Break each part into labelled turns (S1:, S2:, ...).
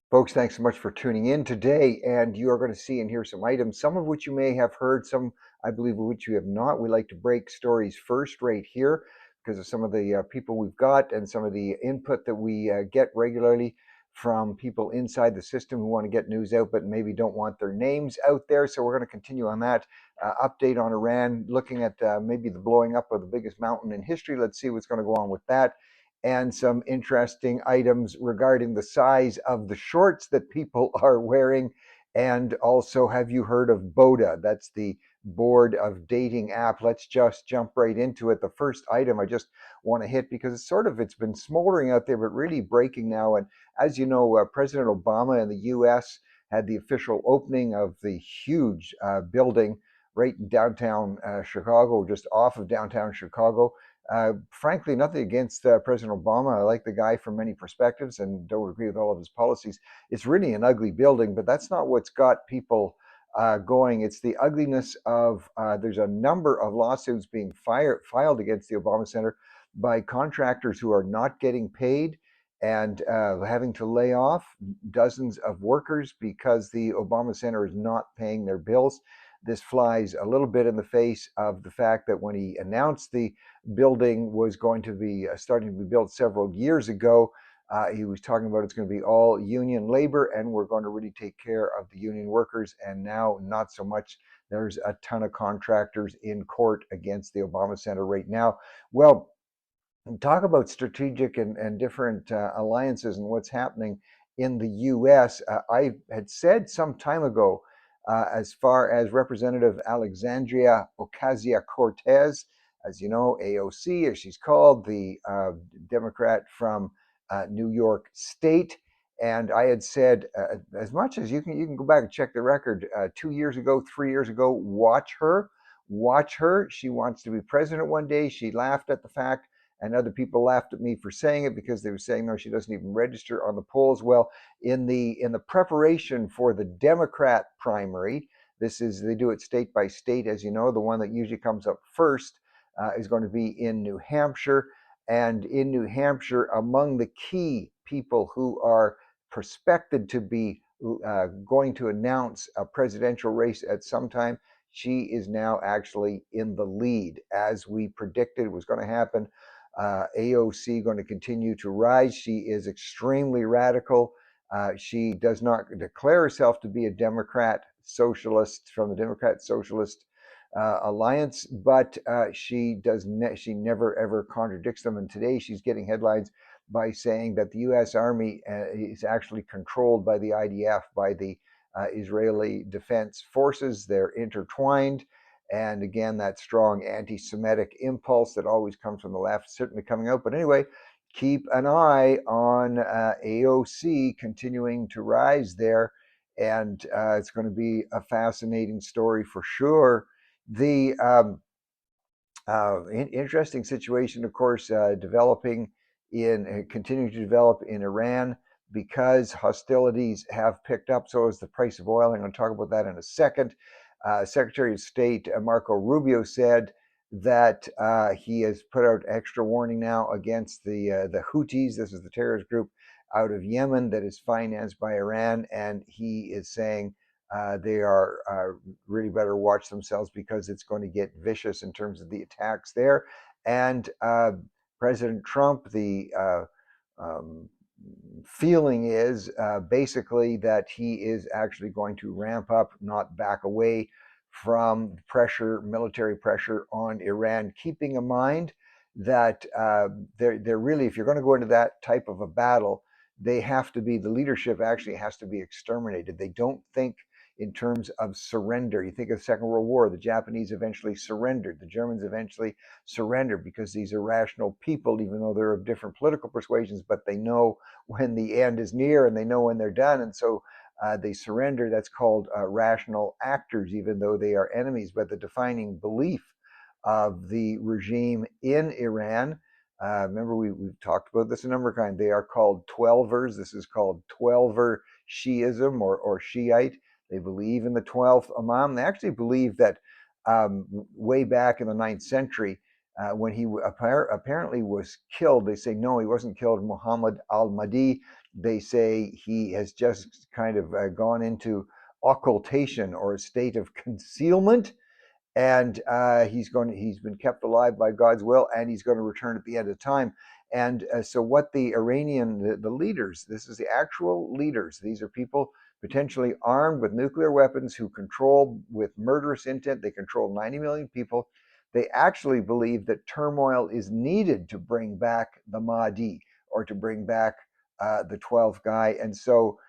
S1: Folks, thanks so much for tuning in today. And you are going to see and hear some items, some of which you may have heard, some I believe of which you have not. We like to break stories first right here because of some of the people we've got and some of the input that we get regularly from people inside the system who want to get news out but maybe don't want their names out there. So we're going to continue on that update on Iran, looking at maybe the blowing up of the biggest mountain in history. Let's see what's going to go on with that, and some interesting items regarding the size of the shorts that people are wearing. And also, have you heard of Boda? That's the board of dating app. Let's just jump right into it. The first item I just want to hit because it's been smoldering out there, but really breaking now. And as you know, President Obama in the U.S. had the official opening of the huge building right in downtown Chicago, just off of downtown Chicago. Frankly, nothing against President Obama. I like the guy from many perspectives and don't agree with all of his policies. It's really an ugly building, but that's not what's got people going. It's the ugliness of there's a number of lawsuits being filed against the Obama Center by contractors who are not getting paid and having to lay off dozens of workers because the Obama Center is not paying their bills. This flies a little bit in the face of the fact that when he announced the building was going to be starting to be built several years ago, he was talking about it's going to be all union labor and we're going to really take care of the union workers. And now, not so much. There's a ton of contractors in court against the Obama Center right now. Well, talk about strategic and different alliances and what's happening in the U.S. I had said some time ago, as far as Representative Alexandria Ocasio Cortez, as you know, AOC, as she's called, the Democrat from New York State. And I had said, as much as you can go back and check the record, 2 years ago, 3 years ago, watch her. Watch her. She wants to be president one day. She laughed at the fact, and other people laughed at me for saying it because they were saying no, she doesn't even register on the polls. Well, in the preparation for the Democrat primary, this is, they do it state by state, as you know. The one that usually comes up first is going to be in New Hampshire. And in New Hampshire, among the key people who are prospected to be going to announce a presidential race at some time, she is now actually in the lead, as we predicted was going to happen. AOC going to continue to rise. She is extremely radical. She does not declare herself to be a Democrat socialist from the Democrat Socialist Alliance, but she never ever contradicts them. And today she's getting headlines by saying that the U.S. Army is actually controlled by the IDF, by the Israeli Defense Forces. They're intertwined. And again, that strong anti Semitic impulse that always comes from the left, certainly coming out. But anyway, keep an eye on AOC continuing to rise there. And it's going to be a fascinating story for sure. The interesting situation, of course, developing continuing to develop in Iran because hostilities have picked up. So has the price of oil. I'm going to talk about that in a second. Secretary of State Marco Rubio said that he has put out extra warning now against the Houthis. This is the terrorist group out of Yemen that is financed by Iran, and he is saying they are really better watch themselves because it's going to get vicious in terms of the attacks there. And President Trump, the feeling is basically that he is actually going to ramp up, not back away from pressure, military pressure on Iran, keeping in mind that they're really, if you're going to go into that type of a battle, they have to be, the leadership actually has to be exterminated. They don't think in terms of surrender. You think of the Second World War, the Japanese eventually surrendered, the Germans eventually surrendered because these are rational people, even though they're of different political persuasions, but they know when the end is near and they know when they're done. And so they surrender. That's called rational actors, even though they are enemies. But the defining belief of the regime in Iran, remember we've talked about this a number of times, they are called Twelvers. This is called Twelver Shiism or Shiite. They believe in the 12th Imam. They actually believe that way back in the 9th century, when he apparently was killed, they say no, he wasn't killed. Muhammad al-Mahdi They say he has just kind of gone into occultation or a state of concealment, and he's been kept alive by God's will, and he's going to return at the end of time. And so what the Iranian, the leaders, this is the actual leaders, these are people potentially armed with nuclear weapons who control, with murderous intent, they control 90 million people. They actually believe that turmoil is needed to bring back the Mahdi, or to bring back the 12th guy. And so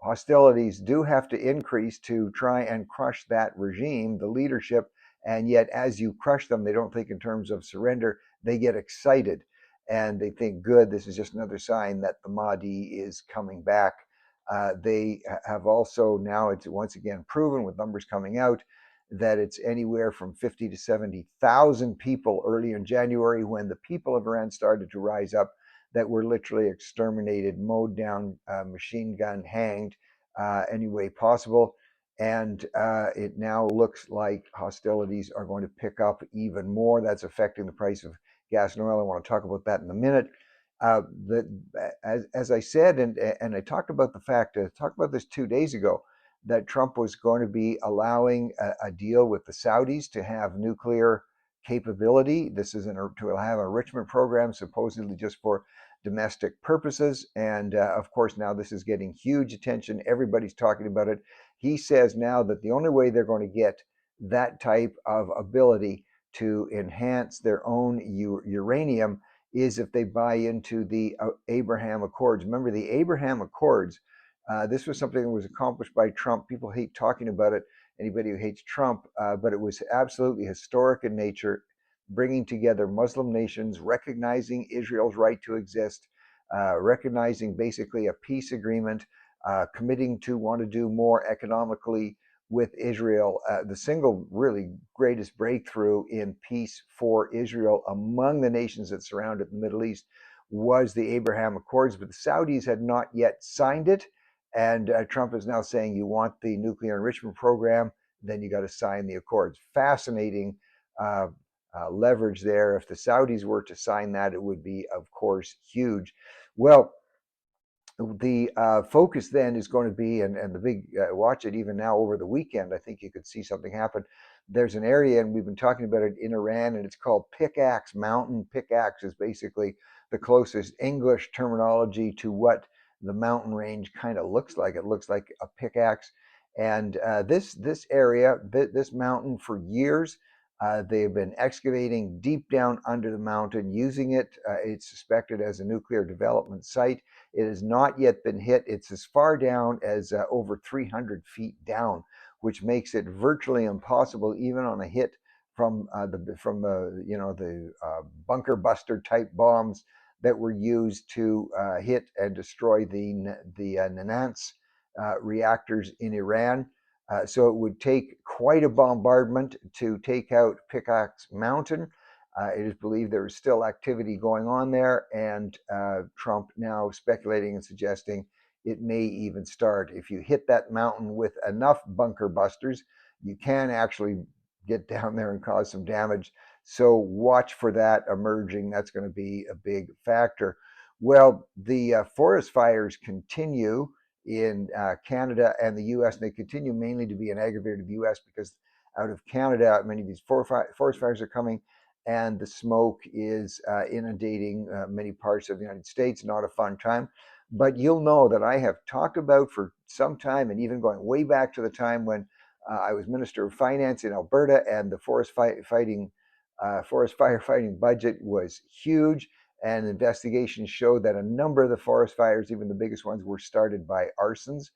S1: hostilities do have to increase to try and crush that regime, the leadership. And yet, as you crush them, they don't think in terms of surrender. They get excited and they think, good, this is just another sign that the Mahdi is coming back. They have also now, it's once again proven with numbers coming out, that it's anywhere from 50 to 70,000 people early in January, when the people of Iran started to rise up, that were literally exterminated, mowed down, machine gun, hanged, any way possible. And it now looks like hostilities are going to pick up even more. That's affecting the price of gas and oil. I want to talk about that in a minute. As I said, and I talked about the fact, I talked about this 2 days ago, that Trump was going to be allowing a deal with the Saudis to have nuclear capability. This is to have a enrichment program supposedly just for domestic purposes. And of course, now this is getting huge attention. Everybody's talking about it. He says now that the only way they're going to get that type of ability to enhance their own uranium is if they buy into the Abraham Accords. Remember, the Abraham Accords, this was something that was accomplished by Trump. People hate talking about it, anybody who hates Trump, but it was absolutely historic in nature, bringing together Muslim nations, recognizing Israel's right to exist, recognizing basically a peace agreement, committing to want to do more economically with Israel. The single really greatest breakthrough in peace for Israel among the nations that surrounded the Middle East was the Abraham Accords, but the Saudis had not yet signed it. And Trump is now saying, you want the nuclear enrichment program, then you got to sign the Accords. Fascinating leverage there. If the Saudis were to sign that, it would be, of course, huge. Well, the focus then is going to be, and the big, watch it even now over the weekend, I think you could see something happen. There's an area, and we've been talking about it in Iran, and it's called Pick Ax Mountain. Pick Ax is basically the closest English terminology to what the mountain range kind of looks like. It looks like a pickaxe. And this area, this mountain, for years, they've been excavating deep down under the mountain, using it. It's suspected as a nuclear development site. It has not yet been hit. It's as far down as over 300 feet down, which makes it virtually impossible, even on a hit from the bunker buster type bombs that were used to hit and destroy the Nanance reactors in Iran. So it would take quite a bombardment to take out Pick Ax Mountain. It is believed there is still activity going on there, and Trump now speculating and suggesting it may even start. If you hit that mountain with enough bunker busters, you can actually get down there and cause some damage. So watch for that emerging. That's going to be a big factor. Well, the forest fires continue in Canada and the US, and they continue mainly to be an aggravator to the US because out of Canada, many of these forest fires are coming, and the smoke is inundating many parts of the United States. Not a fun time. But you'll know that I have talked about for some time, and even going way back to the time when I was Minister of Finance in Alberta, and the forest firefighting budget was huge. And investigations showed that a number of the forest fires, even the biggest ones, were started by arsons.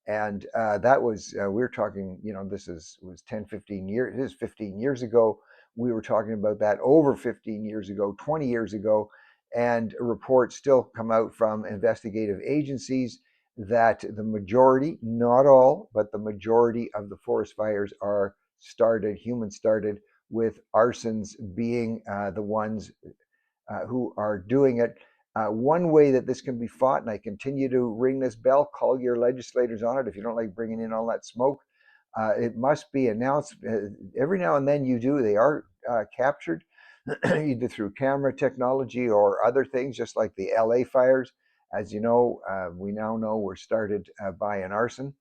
S1: And that was, we were talking, this was 10, 15 years, it is 15 years ago. We were talking about that over 15 years ago, 20 years ago. And reports still come out from investigative agencies that the majority, not all, but the majority of the forest fires are human started, with arsons being the ones who are doing it. One way that this can be fought, and I continue to ring this bell, call your legislators on it if you don't like bringing in all that smoke. It must be announced every now and then. They are captured either through camera technology or other things, just like the LA fires. As you know, we now know were started by an arson.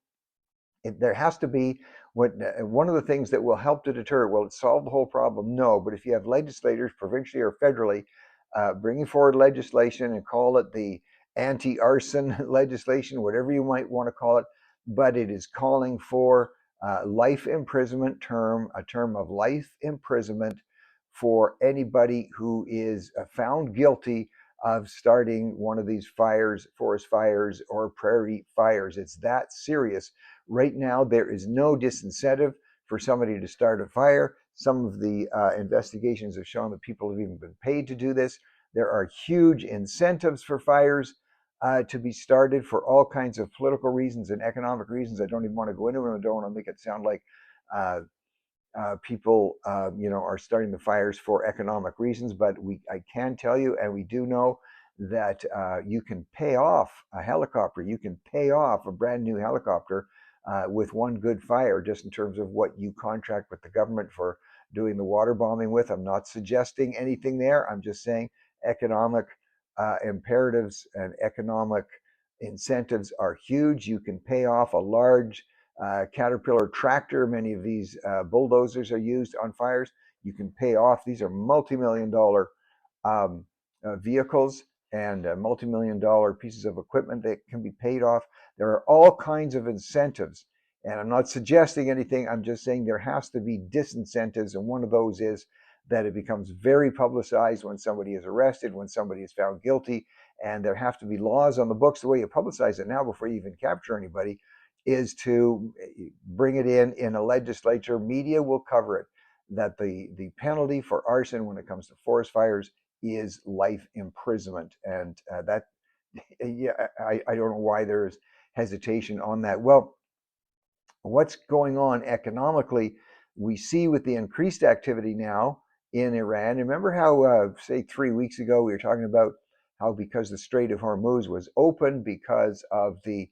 S1: There has to be one of the things that will help to deter. Will it solve the whole problem? No, but if you have legislators, provincially or federally, bringing forward legislation and call it the anti-arson legislation, whatever you might want to call it, but it is calling for life imprisonment a term of life imprisonment for anybody who is found guilty of starting one of these fires, forest fires or prairie fires. It's that serious. Right now, there is no disincentive for somebody to start a fire. Some of the investigations have shown that people have even been paid to do this. There are huge incentives for fires to be started for all kinds of political reasons and economic reasons. I don't even want to go into it. I don't want to make it sound like uh, people, are starting the fires for economic reasons. But I can tell you, and we do know that you can pay off a helicopter. You can pay off a brand new helicopter with one good fire, just in terms of what you contract with the government for doing the water bombing with. I'm not suggesting anything there. I'm just saying economic imperatives and economic incentives are huge. You can pay off a large Caterpillar tractor. Many of these bulldozers are used on fires. You can pay off. These are multi-million dollar vehicles and multi-million dollar pieces of equipment that can be paid off. There are all kinds of incentives. And I'm not suggesting anything. I'm just saying there has to be disincentives. And one of those is that it becomes very publicized when somebody is arrested, when somebody is found guilty. And there have to be laws on the books. The way you publicize it now before you even capture anybody is to bring it in a legislature. Media will cover it, that the penalty for arson when it comes to forest fires is life imprisonment. And that, yeah, I don't know why there's hesitation on that. Well, what's going on economically, we see with the increased activity now in Iran. Remember how, say, 3 weeks ago, we were talking about how because the Strait of Hormuz was open because of the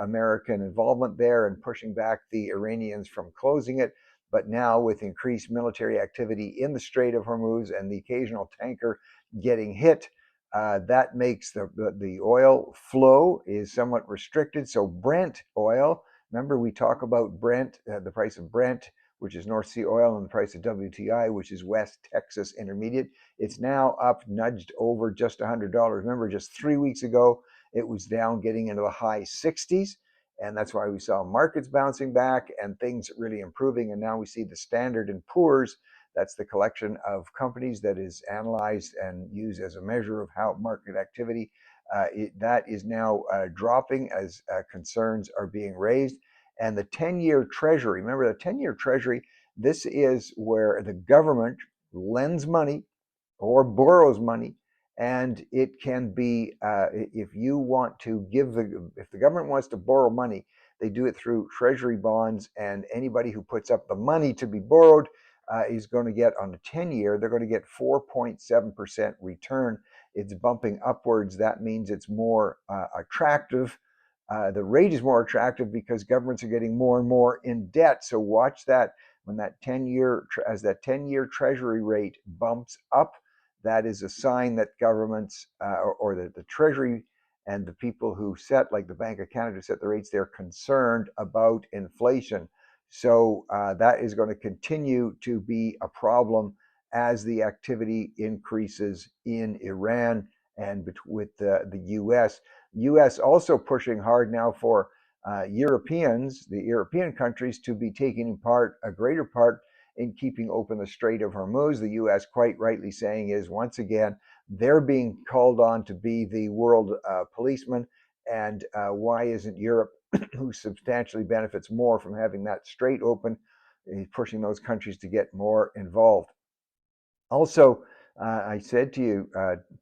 S1: American involvement there and pushing back the Iranians from closing it. But now, with increased military activity in the Strait of Hormuz and the occasional tanker getting hit, that makes the oil flow is somewhat restricted. So Brent oil, remember, we talk about Brent, the price of Brent, which is North Sea oil, and the price of WTI, which is West Texas Intermediate. It's now up, nudged over just $100. Remember, just 3 weeks ago, it was down, getting into the high 60s. And that's why we saw markets bouncing back and things really improving. And now we see the Standard and Poor's. That's the collection of companies that is analyzed and used as a measure of how market activity. That is now dropping as concerns are being raised. And the 10-year Treasury, remember the 10-year Treasury, this is where the government lends money or borrows money. And it can be, if you want to if the government wants to borrow money, they do it through Treasury bonds. And anybody who puts up the money to be borrowed is going to get, on the 10-year, they're going to get 4.7% return. It's bumping upwards. That means it's more attractive. The rate is more attractive because governments are getting more and more in debt. So watch that when that 10-year, as that 10-year Treasury rate bumps up, that is a sign that governments or the Treasury and the people who set, like the Bank of Canada, set the rates, they're concerned about inflation. So that is going to continue to be a problem as the activity increases in Iran and with the U.S. U.S. also pushing hard now for Europeans, the European countries, to be taking part, a greater part in keeping open the Strait of Hormuz. The U.S. quite rightly saying is, once again, they're being called on to be the world policeman. And why isn't Europe, who substantially benefits more from having that strait open, pushing those countries to get more involved? Also, I said to you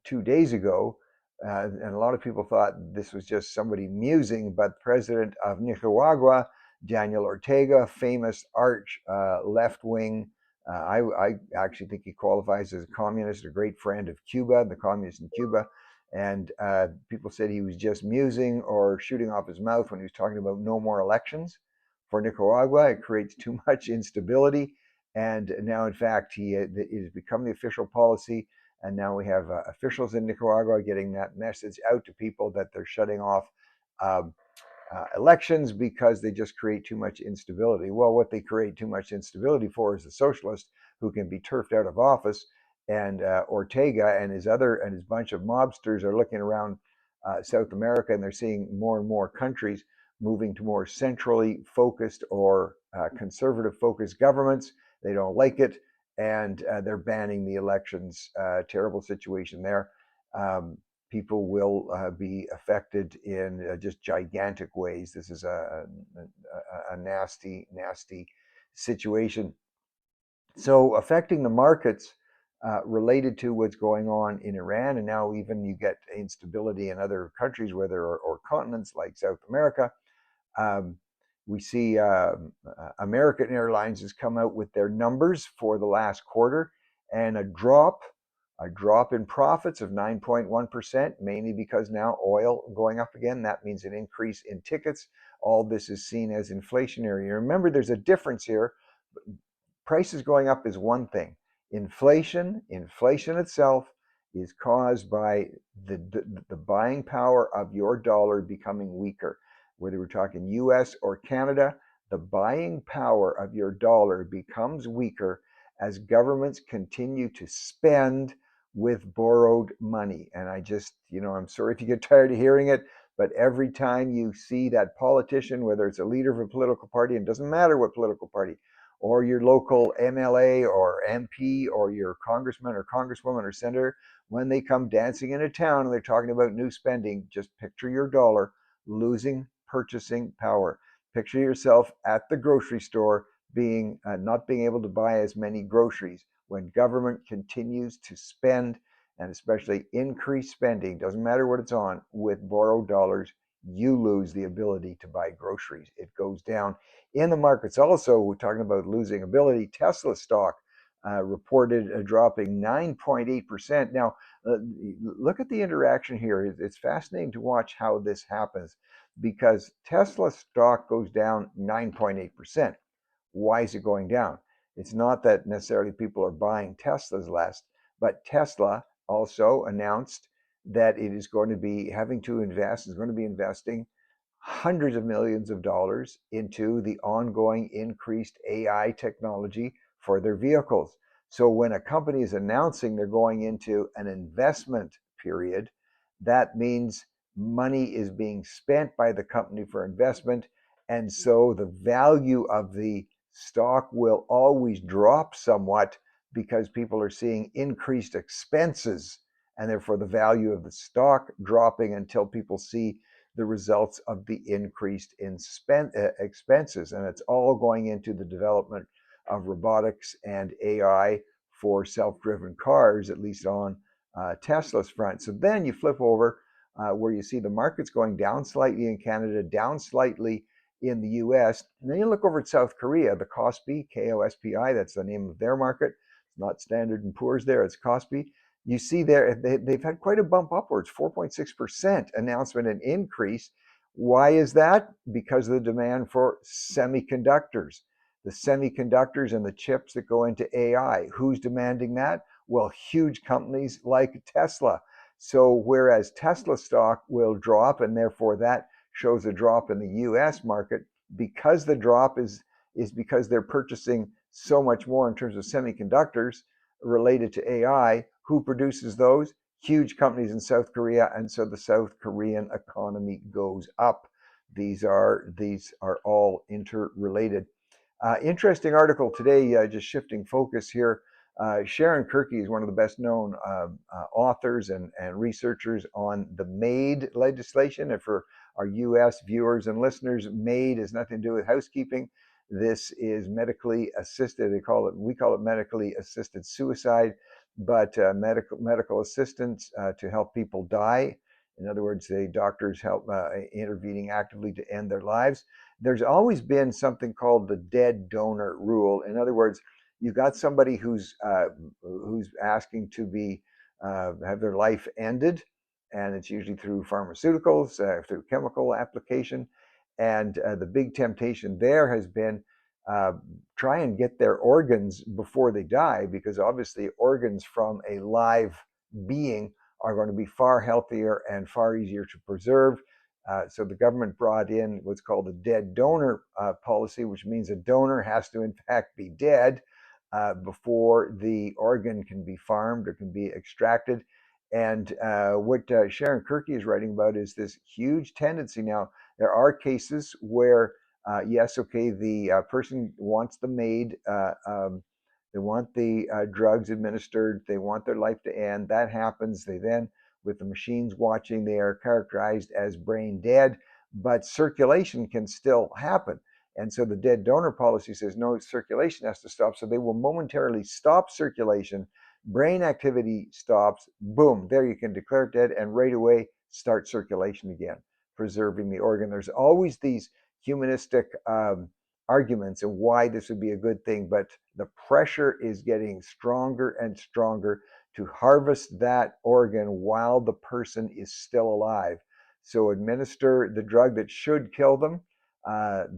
S1: 2 days ago, and a lot of people thought this was just somebody musing, but President of Nicaragua, Daniel Ortega, famous arch left-wing, I actually think he qualifies as a communist, a great friend of Cuba, the communists in Cuba. And people said he was just musing or shooting off his mouth when he was talking about no more elections for Nicaragua. It creates too much instability. And now, in fact, it has become the official policy And now we have officials in Nicaragua getting that message out to people that they're shutting off um, elections because they just create too much instability. Well, what they create too much instability for is the socialist who can be turfed out of office, and Ortega and his bunch of mobsters are looking around South America, and they're seeing more and more countries moving to more centrally focused or conservative focused governments. They don't like it, and they're banning the elections. Terrible situation there. Um, People will be affected in just gigantic ways. This is a nasty, nasty situation. So affecting the markets related to what's going on in Iran, and now even you get instability in other countries where there are, or continents like South America. Um, we see American Airlines has come out with their numbers for the last quarter, and a drop in profits of 9.1%, mainly because now oil going up again. That means an increase in tickets. All this is seen as inflationary. Remember, there's a difference here. Prices going up is one thing. Inflation itself is caused by the buying power of your dollar becoming weaker. Whether we're talking US or Canada, the buying power of your dollar becomes weaker as governments continue to spend with borrowed money. And I'm sorry if you get tired of hearing it, but every time you see that politician, whether it's a leader of a political party, and it doesn't matter what political party, or your local MLA or MP or your congressman or congresswoman or senator, when they come dancing into town and they're talking about new spending, just picture your dollar losing purchasing power. Picture yourself at the grocery store being not being able to buy as many groceries when government continues to spend, and especially increase spending, doesn't matter what it's on, with borrowed dollars. You lose the ability to buy groceries. It goes down in the markets. Also, we're talking about losing ability. Tesla stock reported dropping 9.8%. Now, look at the interaction here. It's fascinating to watch how this happens because Tesla stock goes down 9.8%. Why is it going down? It's not that necessarily people are buying Teslas less, but Tesla also announced that it is going to be investing hundreds of millions of dollars into the ongoing increased AI technology for their vehicles. So when a company is announcing they're going into an investment period, that means money is being spent by the company for investment. And so the value of the stock will always drop somewhat because people are seeing increased expenses, and therefore the value of the stock dropping until people see the results of the increased expenses. And it's all going into the development of robotics and AI for self-driven cars, at least on Tesla's front. So then you flip over where you see the markets going down slightly in Canada, down slightly in the US. And then you look over at South Korea, the KOSPI, KOSPI, that's the name of their market. It's not Standard and Poor's there, it's KOSPI. You see there, they've had quite a bump upwards, 4.6% announcement and increase. Why is that? Because of the demand for semiconductors. The semiconductors and the chips that go into AI. Who's demanding that? Well, huge companies like Tesla. So whereas Tesla stock will drop, and therefore that shows a drop in the US market, because the drop is because they're purchasing so much more in terms of semiconductors related to AI. Who produces those? Huge companies in South Korea, and so the South Korean economy goes up. These are all interrelated. Interesting article today, just shifting focus here. Sharon Kirky is one of the best known authors and researchers on the MAID legislation. And for our US viewers and listeners, MAID has nothing to do with housekeeping. This is medically assisted. We call it medically assisted suicide, but medical assistance to help people die. In other words, the doctors help intervening actively to end their lives. There's always been something called the dead donor rule. In other words, you've got somebody who's asking to be have their life ended, and it's usually through pharmaceuticals, through chemical application. And the big temptation there has been try and get their organs before they die, because obviously organs from a live being are going to be far healthier and far easier to preserve. So the government brought in what's called a dead donor policy, which means a donor has to in fact be dead before the organ can be farmed or can be extracted. And what Sharon Kirky is writing about is this huge tendency now. There are cases where, yes, okay, the person wants them made, they want the drugs administered, they want their life to end. That happens. They then, with the machines watching, they are characterized as brain dead, but circulation can still happen. And so the dead donor policy says no, circulation has to stop. So they will momentarily stop circulation, brain activity stops, boom, there you can declare it dead and right away start circulation again, preserving the organ. There's always these humanistic arguments and why this would be a good thing, but the pressure is getting stronger and stronger to harvest that organ while the person is still alive. So administer the drug that should kill them.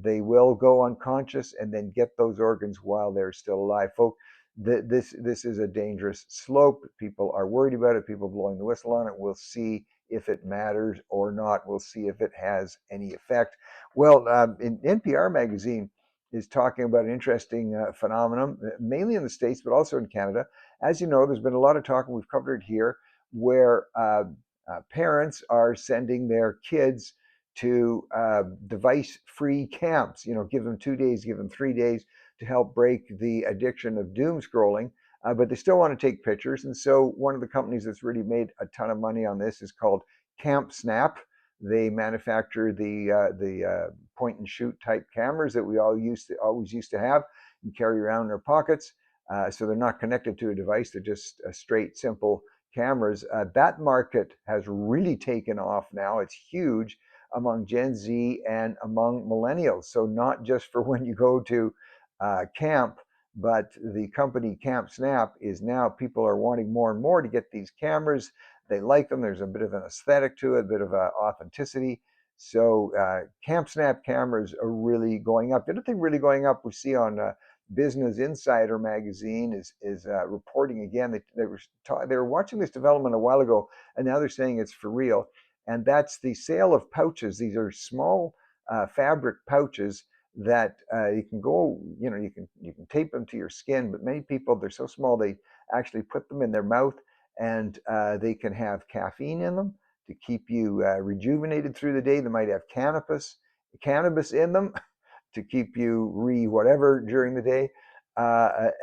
S1: They will go unconscious and then get those organs while they're still alive. Folks, this is a dangerous slope. People are worried about it. People blowing the whistle on it. We'll see if it matters or not. We'll see if it has any effect. Well, in NPR magazine is talking about an interesting phenomenon, mainly in the States, but also in Canada. As you know, there's been a lot of talk, and we've covered it here, where parents are sending their kids to device-free camps. You know, give them 2 days, give them 3 days to help break the addiction of doom scrolling. But they still want to take pictures. And so one of the companies that's really made a ton of money on this is called Camp Snap. They manufacture the point and shoot type cameras that we always used to have and carry around in our pockets. So they're not connected to a device; they're just straight, simple cameras. That market has really taken off now. It's huge among Gen Z and among millennials. So not just for when you go to camp, but the company Camp Snap is now, people are wanting more and more to get these cameras. They like them. There's a bit of an aesthetic to it, a bit of authenticity. So Camp Snap cameras are really going up. The other thing really going up we see on Business Insider magazine is reporting again. They were watching this development a while ago, and now they're saying it's for real. And that's the sale of pouches. These are small fabric pouches that you can go, you can tape them to your skin, but many people, they're so small they actually put them in their mouth, and they can have caffeine in them to keep you rejuvenated through the day. They might have cannabis in them to keep you whatever during the day,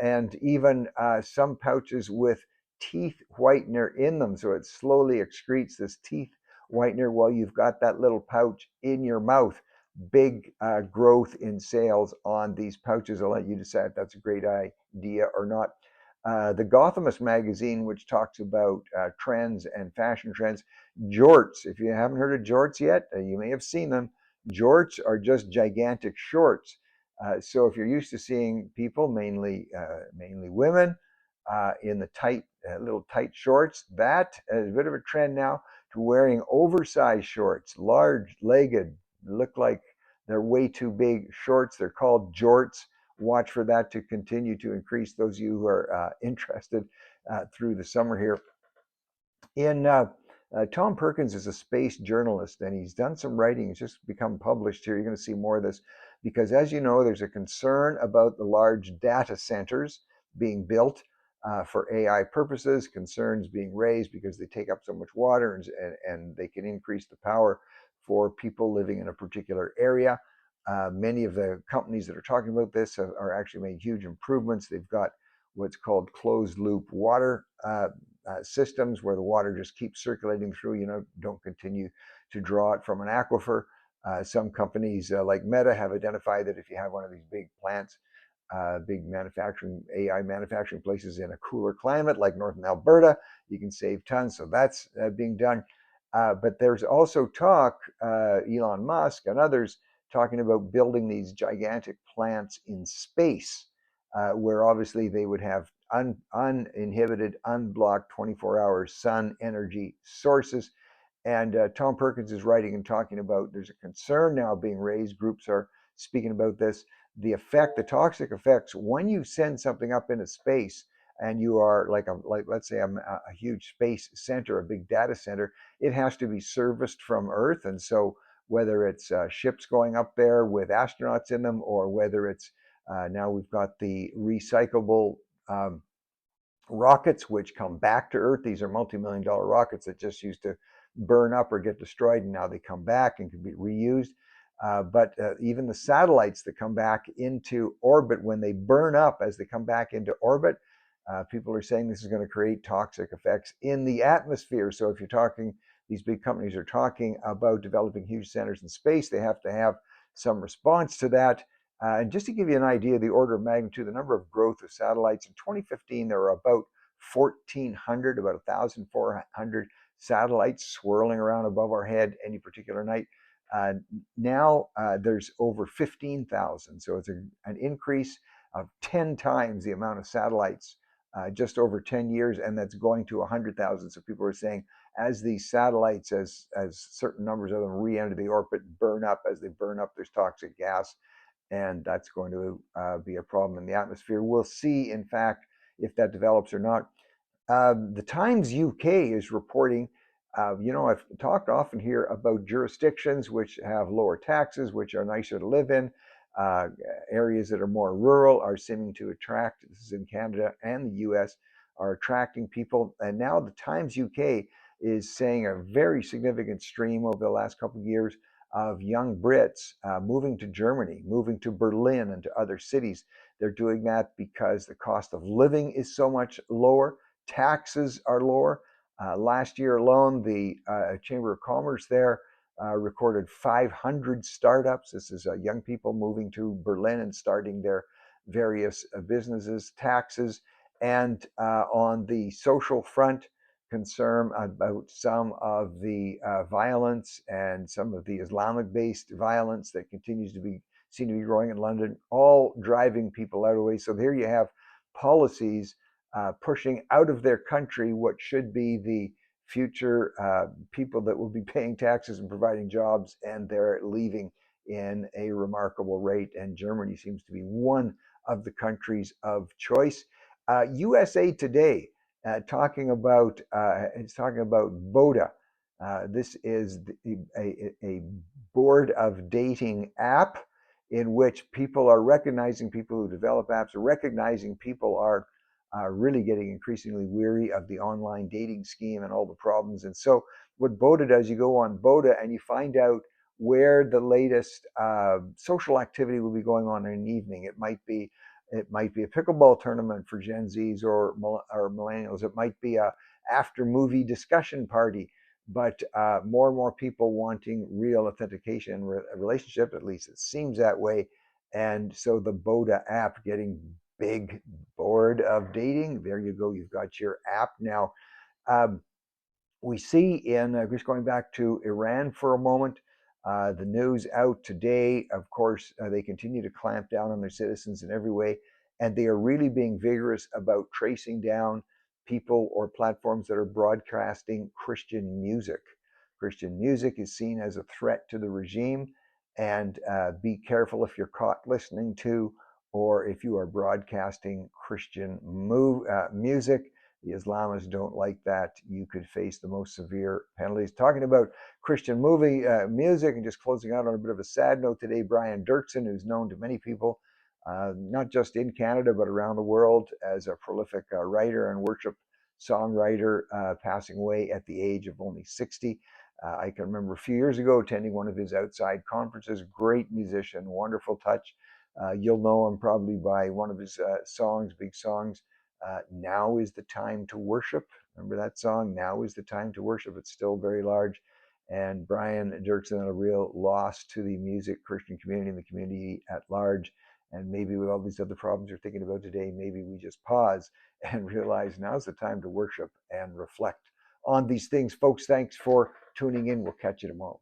S1: and even some pouches with teeth whitener in them, so it slowly excretes this teeth whitener while you've got that little pouch in your mouth. Big growth in sales on these pouches. I'll let you decide if that's a great idea or not. The Gothamist magazine, which talks about trends and fashion trends, jorts. If you haven't heard of jorts yet, you may have seen them. Jorts are just gigantic shorts. So if you're used to seeing people, mainly women, in the tight, little tight shorts, that is a bit of a trend now to wearing oversized shorts, large-legged, look like they're way too big shorts. They're called jorts. Watch for that to continue to increase. Those of you who are interested through the summer here. Tom Perkins is a space journalist, and he's done some writing. It's just become published here. You're going to see more of this because, as you know, there's a concern about the large data centers being built for AI purposes, concerns being raised because they take up so much water and they can increase the power for people living in a particular area. Many of the companies that are talking about this are actually made huge improvements. They've got what's called closed loop water systems where the water just keeps circulating through, don't continue to draw it from an aquifer. Some companies like Meta have identified that if you have one of these big plants, big AI manufacturing places in a cooler climate like northern Alberta, you can save tons. So that's being done. But there's also talk, Elon Musk and others talking about building these gigantic plants in space, where obviously they would have uninhibited, unblocked 24-hour sun energy sources. And Tom Perkins is writing and talking about there's a concern now being raised. Groups are speaking about this. The toxic effects when you send something up into space and you are like let's say a huge space center, a big data center, it has to be serviced from Earth. And so whether it's ships going up there with astronauts in them, or whether it's now we've got the recyclable um, rockets which come back to Earth. These are multi-million-dollar rockets that just used to burn up or get destroyed, and now they come back and can be reused. But even the satellites that come back into orbit, when they burn up as they come back into orbit, people are saying this is going to create toxic effects in the atmosphere. So if you're talking, these big companies are talking about developing huge centers in space, they have to have some response to that. And just to give you an idea of the order of magnitude, the number of growth of satellites in 2015, there were about 1,400, about 1,400 satellites swirling around above our head any particular night. Now there's over 15,000. So it's an increase of 10 times the amount of satellites just over 10 years, and that's going to 100,000. So people are saying as these satellites, as certain numbers of them re-enter the orbit, burn up, as they burn up, there's toxic gas, and that's going to be a problem in the atmosphere. We'll see, in fact, if that develops or not. The Times UK is reporting, I've talked often here about jurisdictions which have lower taxes, which are nicer to live in. Areas that are more rural are seeming to attract, this is in Canada and the US, are attracting people. And now the Times UK is saying a very significant stream over the last couple of years of young Brits moving to Germany, moving to Berlin and to other cities. They're doing that because the cost of living is so much lower. Taxes are lower. Last year alone, the Chamber of Commerce there recorded 500 startups. This is young people moving to Berlin and starting their various businesses. Taxes, and on the social front, concern about some of the violence and some of the Islamic-based violence that continues to be seem to be growing in London, all driving people out of the way. So there you have policies pushing out of their country what should be the future people that will be paying taxes and providing jobs, and they're leaving in a remarkable rate. And Germany seems to be one of the countries of choice. USA Today talking about Boda. This is a board of dating app in which people are recognizing, people who develop apps are recognizing people are really getting increasingly weary of the online dating scheme and all the problems. And so what Boda does, you go on Boda and you find out where the latest social activity will be going on in an evening. It might be a pickleball tournament for Gen Zs or millennials. It might be a after movie discussion party. But more and more people wanting real authentication in a relationship, at least it seems that way. And so the Boda app getting big, bored of dating. There you go. You've got your app now. We see in just going back to Iran for a moment, the news out today, of course, they continue to clamp down on their citizens in every way, and they are really being vigorous about tracing down people or platforms that are broadcasting Christian music. Christian music is seen as a threat to the regime, and be careful if you're caught listening to or if you are broadcasting Christian music. The Islamists don't like that. You could face the most severe penalties. Talking about Christian music, and just closing out on a bit of a sad note today, Brian Dirksen, who's known to many people, not just in Canada, but around the world as a prolific writer and worship songwriter, passing away at the age of only 60. I can remember a few years ago attending one of his outside conferences. Great musician, wonderful touch. You'll know him probably by one of his songs, big songs. Now is the time to worship. Remember that song? Now is the time to worship. It's still very large. And Brian Dirksen, a real loss to the music Christian community and the community at large. And maybe with all these other problems you're thinking about today, maybe we just pause and realize now's the time to worship and reflect on these things. Folks, thanks for tuning in. We'll catch you tomorrow.